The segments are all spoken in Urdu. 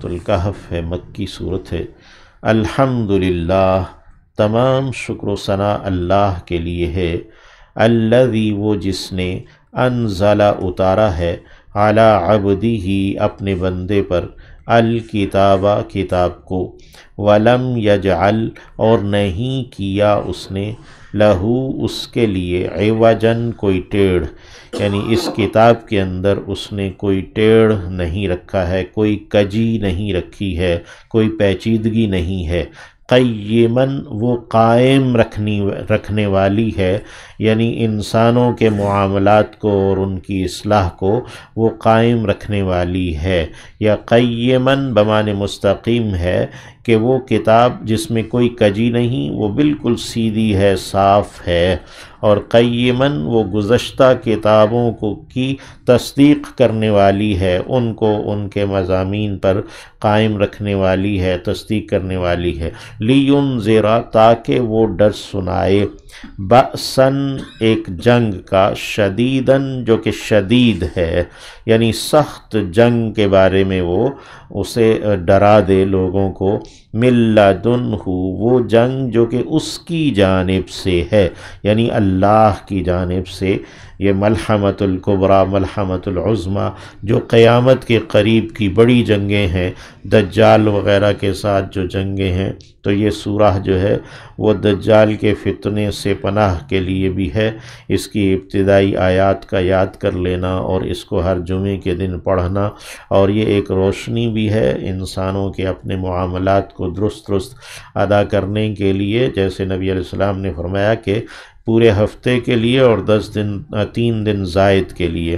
سورۃ الکہف ہے، مکی صورت ہے۔ الحمدللہ، تمام شکر و ثنا اللہ کے لیے ہے، الذی، وہ جس نے، انزل اتارا ہے، علی عبدہ اپنے بندے پر، الکتابہ کتاب کو، ولم یجعل اور نہیں کیا اس نے، لہو اس کے لیے، عوجن کوئی ٹیڑھ، یعنی اس کتاب کے اندر اس نے کوئی ٹیڑھ نہیں رکھا ہے، کوئی کجی نہیں رکھی ہے، کوئی پیچیدگی نہیں ہے۔ قیماً، وہ قائم رکھنے والی ہے، یعنی انسانوں کے معاملات کو اور ان کی اصلاح کو وہ قائم رکھنے والی ہے، یا قیماً بمعنی مستقیم ہے کہ وہ کتاب جس میں کوئی کجی نہیں، وہ بالکل سیدھی ہے، صاف ہے، اور قیماً وہ گزشتہ کتابوں کی تصدیق کرنے والی ہے، ان کو ان کے مضامین پر قائم رکھنے والی ہے، تصدیق کرنے والی ہے۔ لینذر، تاکہ وہ ڈر سنائے، بأساً ایک جنگ کا، شدیداً جو کہ شدید ہے، یعنی سخت جنگ کے بارے میں وہ اسے ڈرا دے لوگوں کو، من لدنہ، وہ جنگ جو کہ اس کی جانب سے ہے، یعنی اللہ کی جانب سے۔ یہ ملحمۃ الکبریٰ، ملحمۃ العظمیٰ، جو قیامت کے قریب کی بڑی جنگیں ہیں، دجال وغیرہ کے ساتھ جو جنگیں ہیں، تو یہ سورہ جو ہے وہ دجال کے فتنے سے پناہ کے لیے بھی ہے۔ اس کی ابتدائی آیات کا یاد کر لینا اور اس کو ہر جمعے کے دن پڑھنا، اور یہ ایک روشنی بھی ہے انسانوں کے اپنے معاملات کو درست ادا کرنے کے لیے، جیسے نبی علیہ السلام نے فرمایا کہ پورے ہفتے کے لیے اور 3 دن زائد کے لیے،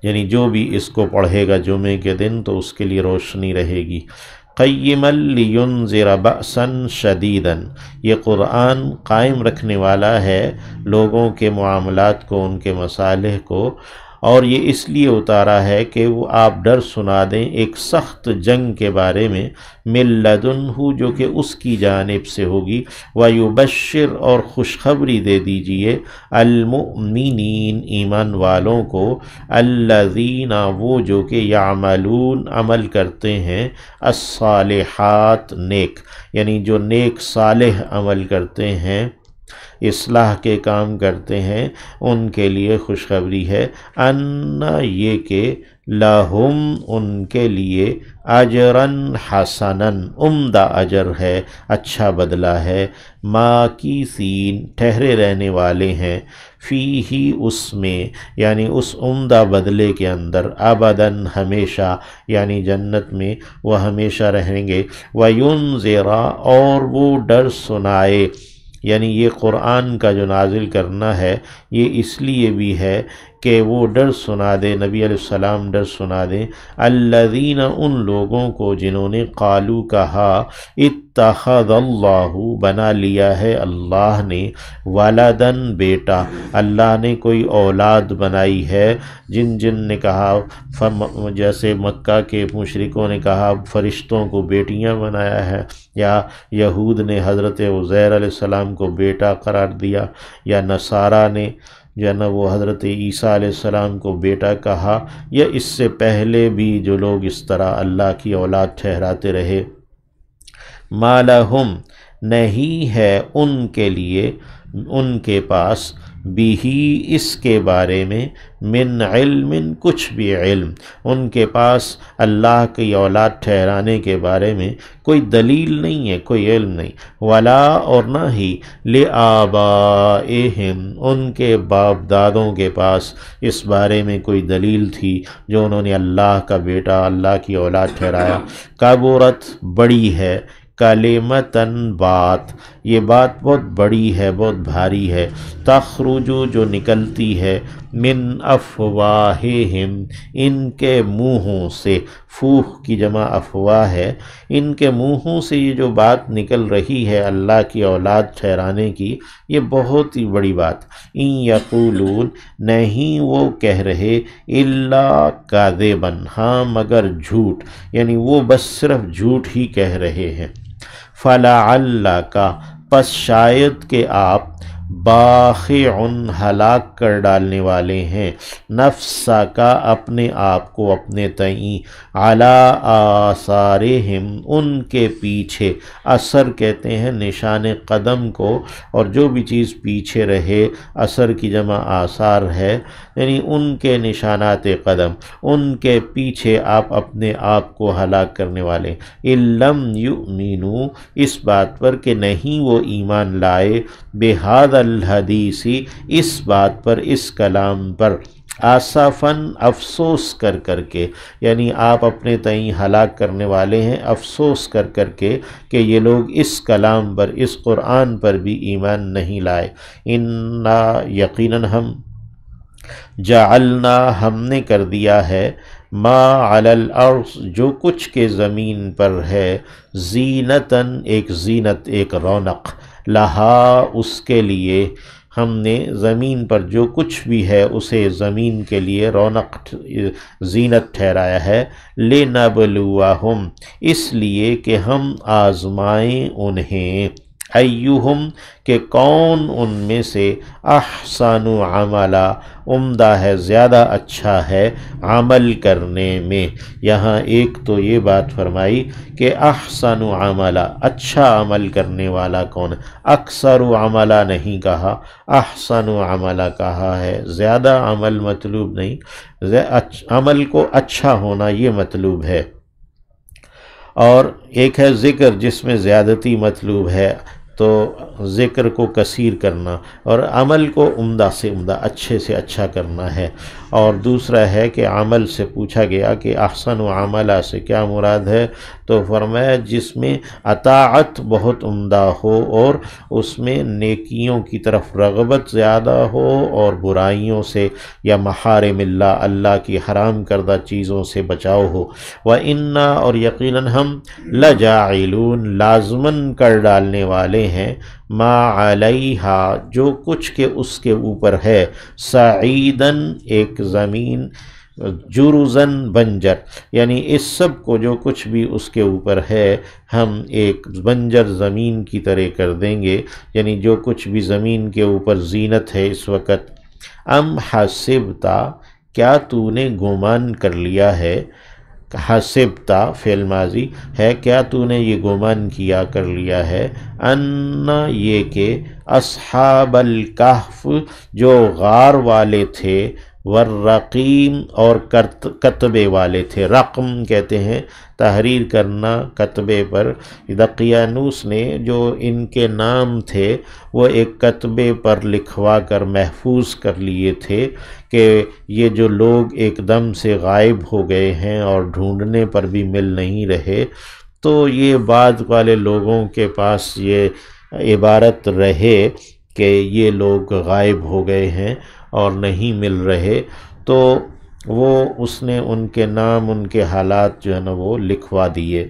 یعنی جو بھی اس کو پڑھے گا جمعے کے دن تو اس کے لیے روشنی رہے گی۔ قیما لینذر بأسا شدیدا، یہ قرآن قائم رکھنے والا ہے لوگوں کے معاملات کو، ان کے مصالح کو، اور یہ اس لیے اتارا ہے کہ وہ آپ ڈر سنا دیں ایک سخت جنگ کے بارے میں، من لدنہ جو کہ اس کی جانب سے ہوگی، ویبشر اور خوشخبری دے دیجئے، المؤمنین ایمان والوں کو، الذین وہ جو کہ یعملون عمل کرتے ہیں، الصالحات نیک، یعنی جو نیک صالح عمل کرتے ہیں، اصلاح کے کام کرتے ہیں، ان کے لیے خوشخبری ہے، ان یہ کہ لہم ان کے لیے، اجرن حسنن عمدہ اجر ہے، اچھا بدلہ ہے، ماکثین ٹھہرے رہنے والے ہیں، فیہ اس میں، یعنی اس عمدہ بدلے کے اندر، ابداً ہمیشہ، یعنی جنت میں وہ ہمیشہ رہیں گے، وینذر اور وہ ڈر سنائے، یعنی یہ قرآن کا جو نازل کرنا ہے یہ اس لیے بھی ہے کہ وہ ڈر سنا دے، نبی علیہ السلام ڈر سنا دیں، الذین ان لوگوں کو جنہوں نے قالو کہا، اتخذ اللہ بنا لیا ہے اللہ نے، ولدن بیٹا، اللہ نے کوئی اولاد بنائی ہے، جن نے کہا، جیسے مکہ کے مشرکوں نے کہا فرشتوں کو بیٹیاں بنایا ہے، یا یہود نے حضرت عزیر علیہ السلام کو بیٹا قرار دیا، یا نصارہ نے جو ہے نا وہ حضرت عیسیٰ علیہ السلام کو بیٹا کہا، یا اس سے پہلے بھی جو لوگ اس طرح اللہ کی اولاد ٹھہراتے رہے۔ ما لہم نہیں ہے ان کے لیے، ان کے پاس، بھی اس کے بارے میں، من علم کچھ بھی علم، ان کے پاس اللہ کی اولاد ٹھہرانے کے بارے میں کوئی دلیل نہیں ہے، کوئی علم نہیں، ولا اور نہ ہی، لآبائہم ان کے باپ دادوں کے پاس اس بارے میں کوئی دلیل تھی جو انہوں نے اللہ کا بیٹا، اللہ کی اولاد ٹھہرایا۔ کبرت بڑی ہے، کلمتاً بات، یہ بات بہت بڑی ہے، بہت بھاری ہے، تخرج جو نکلتی ہے، من افواہہم ان کے منہوں سے، فوہ کی جمع افواہ ہے، ان کے منہوں سے یہ جو بات نکل رہی ہے اللہ کی اولاد ٹھہرانے کی، یہ بہت ہی بڑی بات۔ ان یقولون نہیں وہ کہہ رہے، الا کاذبا ہاں مگر جھوٹ، یعنی وہ بس صرف جھوٹ ہی کہہ رہے ہیں۔ فلعلک پس شاید کہ آپ، باخعن ہلاک کر ڈالنے والے ہیں، نفسا کا اپنے آپ کو اپنے تئیں، علی آثارہم ان کے پیچھے، اثر کہتے ہیں نشان قدم کو، اور جو بھی چیز پیچھے رہے، اثر کی جمع آثار ہے، یعنی ان کے نشانات قدم، ان کے پیچھے آپ اپنے آپ کو ہلاک کرنے والے، اِلَّمْ يُؤْمِنُوا اس بات پر کہ نہیں وہ ایمان لائے، بِهَذَا الْحَدِيثِ اس بات پر، اس کلام پر، آسفاً افسوس کر کر کے، یعنی آپ اپنے تئیں ہلاک کرنے والے ہیں افسوس کر کر کے کہ یہ لوگ اس کلام پر، اس قرآن پر بھی ایمان نہیں لائے۔ اِنَّا یقیناً ہم، جعلنا ہم نے کر دیا ہے، ما علی الارض جو کچھ کے زمین پر ہے، زینتاً ایک زینت، ایک رونق، لہا اس کے لیے، ہم نے زمین پر جو کچھ بھی ہے اسے زمین کے لیے رونق، زینت ٹھہرایا ہے، لِنَبْلُوَہُمْ اس لیے کہ ہم آزمائیں انہیں، ایہم کہ کون ان میں سے، احسن عملا عمدہ ہے، زیادہ اچھا ہے عمل کرنے میں۔ یہاں ایک تو یہ بات فرمائی کہ احسن عملا اچھا عمل کرنے والا کون، اکثر عملا نہیں کہا، احسن عملا کہا ہے، زیادہ عمل مطلوب نہیں، عمل کو اچھا ہونا یہ مطلوب ہے۔ اور ایک ہے ذکر جس میں زیادتی مطلوب ہے، تو ذکر کو کثیر کرنا، اور عمل کو عمدہ سے عمدہ، اچھے سے اچھا کرنا ہے۔ اور دوسرا ہے کہ عمل سے پوچھا گیا کہ احسن عملہ سے کیا مراد ہے، تو فرمایا جس میں اطاعت بہت عمدہ ہو اور اس میں نیکیوں کی طرف رغبت زیادہ ہو، اور برائیوں سے یا محارم اللہ، اللہ کی حرام کردہ چیزوں سے بچاؤ ہو۔ وَإِنَّا اور یقیناً ہم، لَجَاعِلُونَ لازماً کر ڈالنے والے ہیں، ما علیہا جو کچھ کے اس کے اوپر ہے، سعیداً ایک زمین، جرزاً بنجر، یعنی اس سب کو جو کچھ بھی اس کے اوپر ہے ہم ایک بنجر زمین کی طرح کر دیں گے، یعنی جو کچھ بھی زمین کے اوپر زینت ہے اس وقت۔ ام حسبتا کیا تو نے گمان کر لیا ہے، حسبتا فعل ماضی ہے، کیا تو نے یہ گمان کیا کر لیا ہے، ان یہ کہ اصحاب الکہف جو غار والے تھے، والرقیم اور کتبے والے تھے، رقم کہتے ہیں تحریر کرنا کتبے پر، دقیانوس نے جو ان کے نام تھے وہ ایک کتبے پر لکھوا کر محفوظ کر لیے تھے کہ یہ جو لوگ ایک دم سے غائب ہو گئے ہیں اور ڈھونڈنے پر بھی مل نہیں رہے، تو یہ بعد والے لوگوں کے پاس یہ عبارت رہے کہ یہ لوگ غائب ہو گئے ہیں اور نہیں مل رہے، تو وہ اس نے ان کے نام، ان کے حالات جو ہے نا وہ لکھوا دیے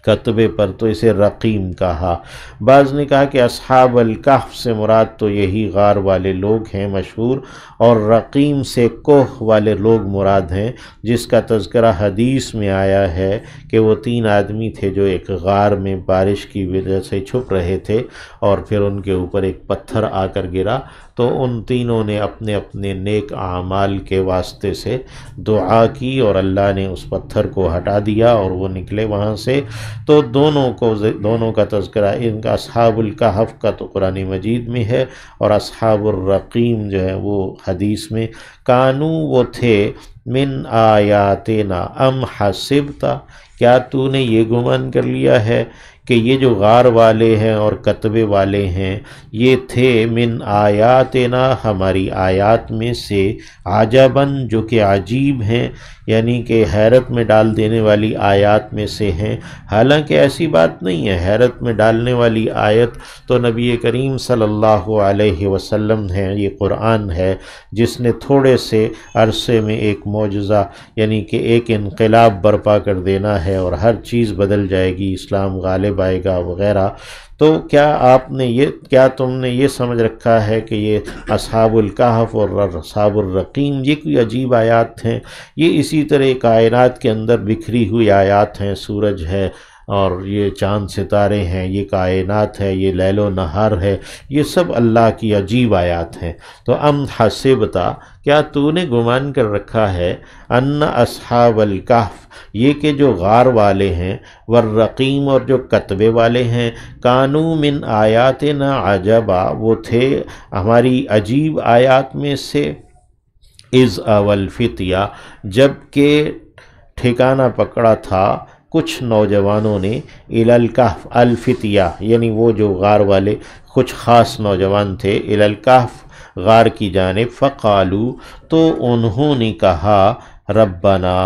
کتبے پر، تو اسے رقیم کہا۔ بعض نے کہا کہ اصحاب الکہف سے مراد تو یہی غار والے لوگ ہیں مشہور، اور رقیم سے کوہ والے لوگ مراد ہیں، جس کا تذکرہ حدیث میں آیا ہے کہ وہ 3 آدمی تھے جو ایک غار میں بارش کی وجہ سے چھپ رہے تھے، اور پھر ان کے اوپر ایک پتھر آ کر گرا، تو ان تینوں نے اپنے اپنے نیک اعمال کے واسطے سے دعا کی اور اللہ نے اس پتھر کو ہٹا دیا اور وہ نکلے وہاں سے۔ تو دونوں کا تذکرہ، ان کا اصحاب الکہف کا تو قرآن مجید میں ہے، اور اصحاب الرقیم جو ہے وہ حدیث میں، کانو وہ تھے، من آیاتنا ام حسبتا کیا تو نے یہ گمان کر لیا ہے کہ یہ جو غار والے ہیں اور کتبے والے ہیں یہ تھے من آیاتنا ہماری آیات میں سے، عجباً جو کہ عجیب ہیں، یعنی کہ حیرت میں ڈال دینے والی آیات میں سے ہیں۔ حالانکہ ایسی بات نہیں ہے، حیرت میں ڈالنے والی آیت تو نبی کریم صلی اللہ علیہ وسلم ہے، یہ قرآن ہے جس نے تھوڑے سے عرصے میں ایک معجزہ یعنی کہ ایک انقلاب برپا کر دینا ہے اور ہر چیز بدل جائے گی، اسلام غالب آئے گا وغیرہ۔ تو کیا تم نے یہ سمجھ رکھا ہے کہ یہ اصحاب الکہف اور اصحاب الرقیم یہ کوئی عجیب آیات ہیں؟ یہ اسی طرح کائنات کے اندر بکھری ہوئی آیات ہیں، سورج ہے، اور یہ چاند ستارے ہیں، یہ کائنات ہے، یہ لیل و نہار ہے، یہ سب اللہ کی عجیب آیات ہیں۔ تو ام حسبتا، کیا تو نے گمان کر رکھا ہے، ان اصحاب الکہف، یہ کہ جو غار والے ہیں، والرقیم، اور جو کتبے والے ہیں، کانو من آیاتنا عجبا، وہ تھے ہماری عجیب آیات میں سے، اذ اول فتیہ، جب کہ ٹھکانہ پکڑا تھا کچھ نوجوانوں نے، الی الکہف، الفتیہ یعنی وہ جو غار والے کچھ خاص نوجوان تھے، الی الکہف، غار کی جانب، فقالو، تو انہوں نے کہا، ربنا،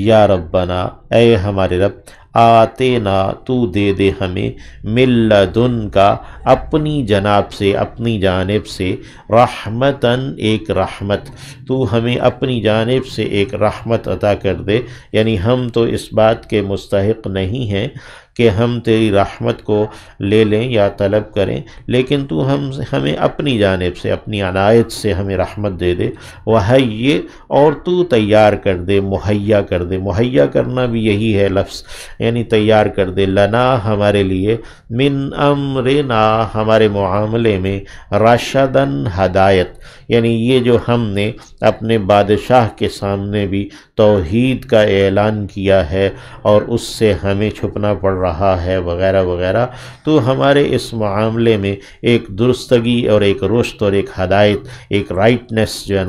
یا ربنا، اے ہمارے رب، آتینا، تو دے دے ہمیں، من لدن کا، اپنی جناب سے، اپنی جانب سے، رحمتاً، ایک رحمت، تو ہمیں اپنی جانب سے ایک رحمت عطا کر دے، یعنی ہم تو اس بات کے مستحق نہیں ہیں کہ ہم تیری رحمت کو لے لیں یا طلب کریں، لیکن تو ہمیں اپنی جانب سے، اپنی عنایت سے ہمیں رحمت دے دے، وہی، اور تو تیار کر دے، مہیا کر دے، مہیا کرنا بھی یہی ہے لفظ، یعنی تیار کر دے، لنا، ہمارے لیے، من امرنا، ہمارے معاملے میں، رشدن، ہدایت، یعنی یہ جو ہم نے اپنے بادشاہ کے سامنے بھی توحید کا اعلان کیا ہے اور اس سے ہمیں چھپنا پڑ رہا ہے وغیرہ وغیرہ، تو ہمارے اس معاملے میں ایک درستگی اور ایک رشد اور ایک ہدایت، ایک رائٹنس جو ہے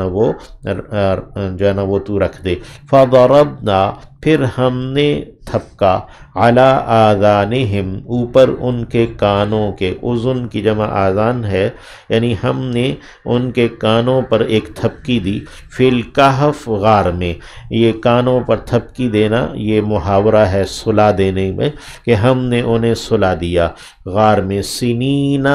نا وہ تو رکھ دے۔ فضربنا، پھر ہم نے تھپکا، علی آذانہم، اوپر ان کے کانوں کے، اذن کی جمع آذان ہے، یعنی ہم نے ان کے کانوں پر ایک تھپکی دی، فی الکہف، غار میں، یہ کانوں پر تھپکی دینا یہ محاورہ ہے صلا دینے میں، کہ ہم نے انہیں صلا دیا غار میں، سنین،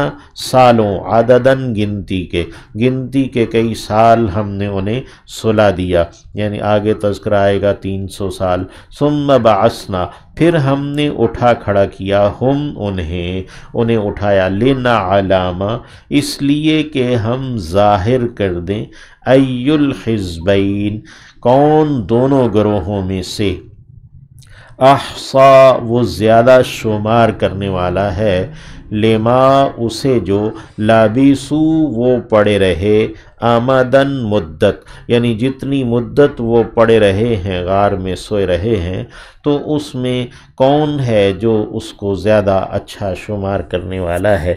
سالوں، عددن، گنتی کے کئی سال ہم نے انہیں صلا دیا، یعنی آگے تذکرہ آئے گا 300 سال، ثم بعثنا، پھر ہم نے اٹھا کھڑا کیا، انہیں اٹھایا، لنعلم، اس لیے کہ ہم ظاہر کر دیں، ای الحزبین، کون دونوں گروہوں میں سے، احصا، وہ زیادہ شمار کرنے والا ہے، لما، اسے جو، لابسو، وہ پڑے رہے، آمدن، مدت، یعنی جتنی مدت وہ پڑے رہے ہیں غار میں، سوئے رہے ہیں، تو اس میں کون ہے جو اس کو زیادہ اچھا شمار کرنے والا ہے۔